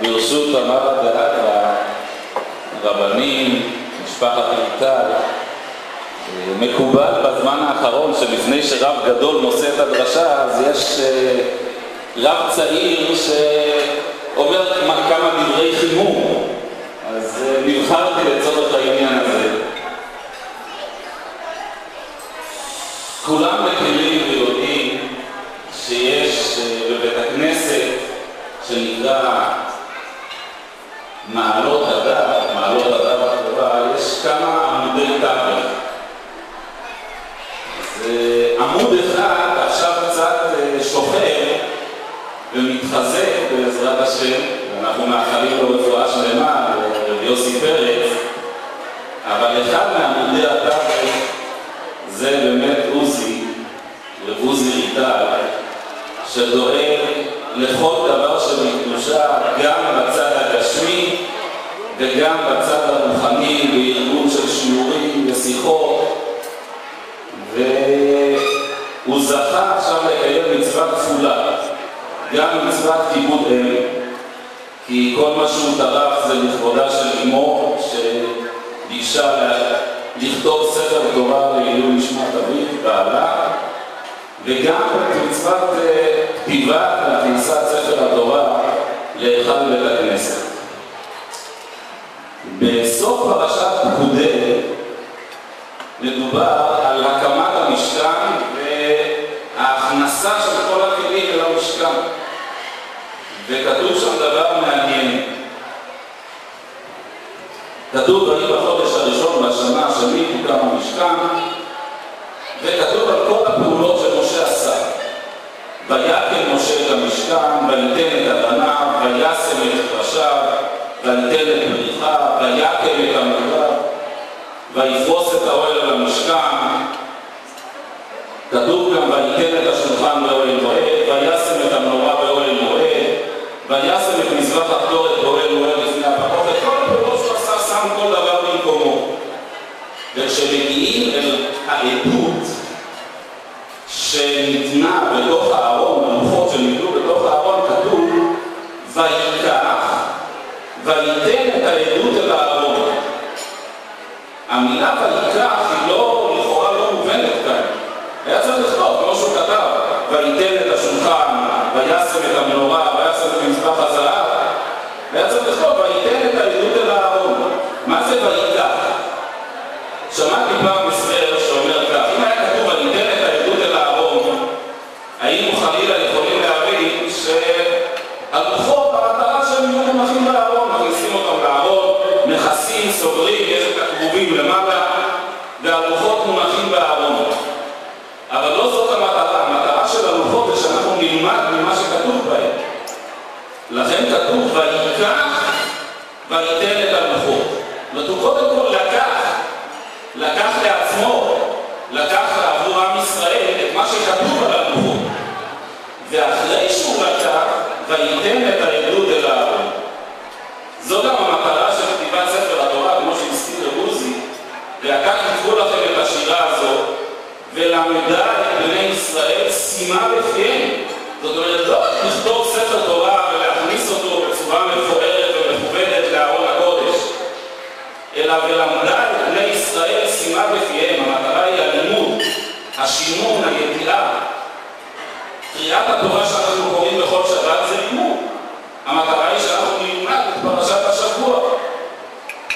ברשות אמר הדעת הרבנים, משפחת איתן, מקובל בזמן האחרון שלפני שרב גדול נושא את הדרשה, אז יש רב צעיר שאומר כמה דברי חימום, אז נבחרתי לצורך העניין הזה. כולם מכירים ויודעים שיש בבית הכנסת שנקרא מעלות הדת, התורה, יש כמה עמודי תווך. אז עמוד אחד עכשיו קצת שוחר ומתחזק בעזרת השם, ואנחנו מאחלים לו רפואה שלמה ליוסי פרץ, אבל אחד מעמודי התווך זה באמת עוזי ריטל, שדואג לכל דבר שבקדושה, גם בצד הגשמי וגם בצד הרוחני, בארגון של שיעורים ושיחות, והוא זכה עכשיו לקיים מצווה כפולה, גם מצוות כיבוד אם, כי כל מה שהוא טרח זה לכבודה של אמו שביקשה לכתוב ספר תורה לעילוי נשמת אביו בעלה, וגם מצוות כתיבת והכנסת ספר התורה להיכל בית הכנסת. בסוף פרשת פקודי מדובר על הקמת המשכן וההכנסה של כל הכלים אל המשכן, וכתוב שם דבר מעניין. כתוב ויהי בחודש הראשון בשנה השני הוקם המשכן, וכתוב על כל הפעולות שמשה עשה. ויקם משה את המשכן, וייתן את אדניו, וישם את ראשיו, וייתן את בריחה, ויקם את המקרב, ויפרוס את האוהל על המשכן. כתוב גם וייתן את השולחן באוהל מועד, וישם את המנורה באוהל מועד, וישם את מזבח הקטורת באוהל מועד לפני הפחות. את כל הפעולות שהוא עשה שם כל דבר במקומו. וכשמגיעים אל העדות שניתנה בתוך הארון, הלוחות שניתנו בתוך הארון, כתוב ויקח וייתן את העדות אל הארון. המילה ויקח היא לכאורה לא מובנת כאן. היה צריך לכתוב, כמו שהוא כתב, וייתן את השולחן, וישם את המנורה, וישם את מזבח הזהב. היה צריך לכתוב, וייתן את העדות אל הארון. מה זה ויקח? שמעתי פעם מסבר שאומר כך, אם היה כתוב וייתן את העדות אל הארון, היינו חלילה יכולים להבין שהלוחות, המטרה שהם יהיו מונחים בארון, מכניסים אותם לארון, מכסים, סוגרים, יש את הכרובים למעלה, והלוחות מונחים בארון. אבל לא זאת המטרה, המטרה של הלוחות זה שאנחנו נלמד ממה שכתוב בהם. לכן כתוב ויקח וייתן את הלוחות. הוא קודם כל לקח לעצמו, לקח עבור עם ישראל את מה שכתוב על הלוחות. ואחרי שהוא לקח וייתן את העדות אל הארון. זו גם המטרה של כתיבת ספר התורה, כמו שהזכיר עוזי, ולקח לקרוא לכם את השירה הזו, ולמדה את בני ישראל שימה בפיהם. זאת אומרת, לא לכתוב ספר תורה ולהכניס אותו בצורה מפוארת ומכובדת לארון הקודש, אלא ולמדה את בני ישראל שימה בפיהם. המטרה היא הלימוד, השינון, הידיעה. קריאת התורה שאנחנו קוראים בכל שבת זה לימוד. המטרה היא שאנחנו נלמד את פרשת השבוע.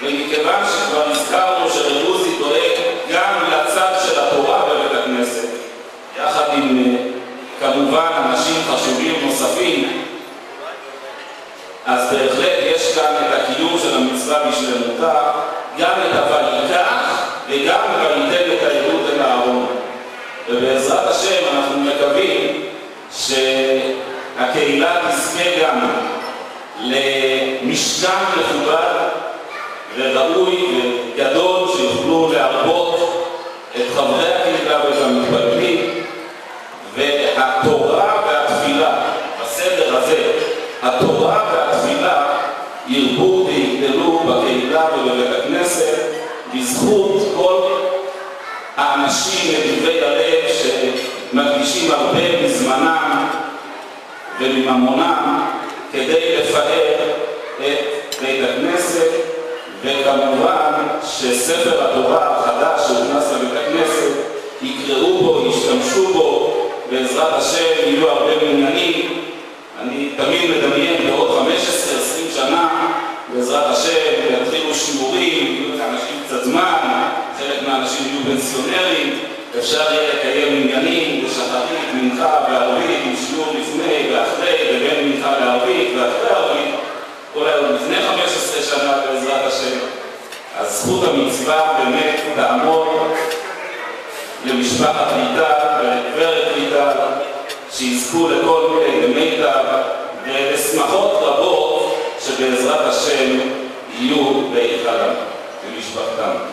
ומכיוון שכבר הזכרנו שרבוזי דואג גם לצד של התורה בבית הכנסת, יחד עם כמובן אנשים חשובים נוספים, אז בהחלט יש כאן את הקיום של המצווה בשלמותה, גם את הויקח וגם וייתן את העדות אל הארון. ובעזרת השם אנחנו מקווים שהקהילה תזכה גם למשכן מכובד וראוי וגדול שיוכלו להרבות את חברי הקהילה ואת המתפללים, והתורה והתפילה בסדר הזה, התורה והתפילה ירבו ויגדלו בקהילה ובבית הכנסת בזכות כל האנשים נדיבי הלב שמקדישים הרבה מזמנם ומממונם כדי לפאר את בית הכנסת, וכמובן שספר התורה החדש שהוכנס לבית הכנסת, יקראו בו, ישתמשו בו, בעזרת השם יהיו הרבה מניינים. אני תמיד מדמיין בעוד 15-20 שנה, בעזרת השם יתחילו שיעורים, יהיו לאנשים קצת זמן, חלק מהאנשים יהיו פנסיונרים, אפשר יהיה לקיים מניינים בשחרית, מנחה וערבית, עם שיעור לפני ואחרי, ובין מנחה לערבית ואחרי ערבית, אולי עוד לפני 15 שנה בעזרת השם. אז זכות המצווה באמת תעמוד למשפחת ליטל ולגברת ליטל, שיזכו לכל מיטב ולשמחות רבות שבעזרת השם יהיו בהיכלם למשפחתם.